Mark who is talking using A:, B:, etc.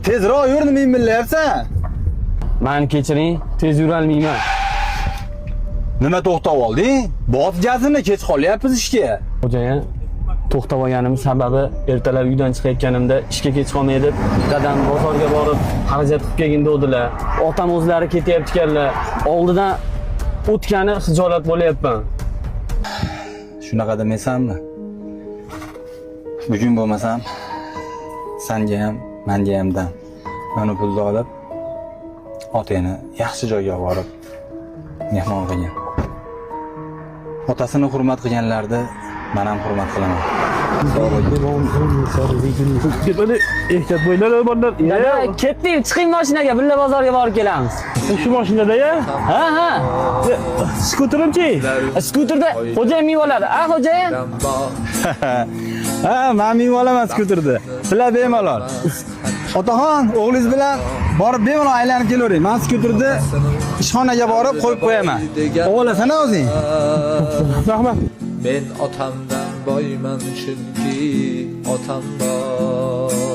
A: Tezroq yur, nima billayapsan?
B: Meni kechiring, tez yurolmayman.
A: Nima to'xtab olding? Bot jazini kech qolyapmiz ishga.
B: Xo'jayin, to'xtab olganim sababi ertalab uydan chiqayotganimda ishga kech qolmay deb dadam bozorga borib xarajat qilib kelgin dedilar. Otam o'zlari ketyaptikanlar. Oldidan o'tgani xijolat bo'layapman.
A: Shunaqa demaysanmi? Bugun bo'lmasam, senga ham, menga ham dam. Mana pulni olib, otangni yaxshi joyga olib borib mehmon qilgan. Otasini hurmat qilganlarda men ham hurmat qilaman.
C: Mana ehtiyot bo'linglar o'rmonlar.
B: Dada, ketdik, chiqing mashinaga, birga bozorga borib kelamiz.
C: Shu mashinada-ya?
B: Ha.
C: Skuterimchi?
B: Skuterda xo'jayin minib oladi. Xo'jayin.
A: Ha, men minib olaman skuterda. Sizlar bemalol. Otaxon, o'g'lingiz bilan borib bemalol aylanib kelavering. Men skuterda ishxonaga borib qo'yib qo'yaman. O'g'lasana o'zing.
C: Rahmat.
D: Men otamdan boyman chunki otam bor.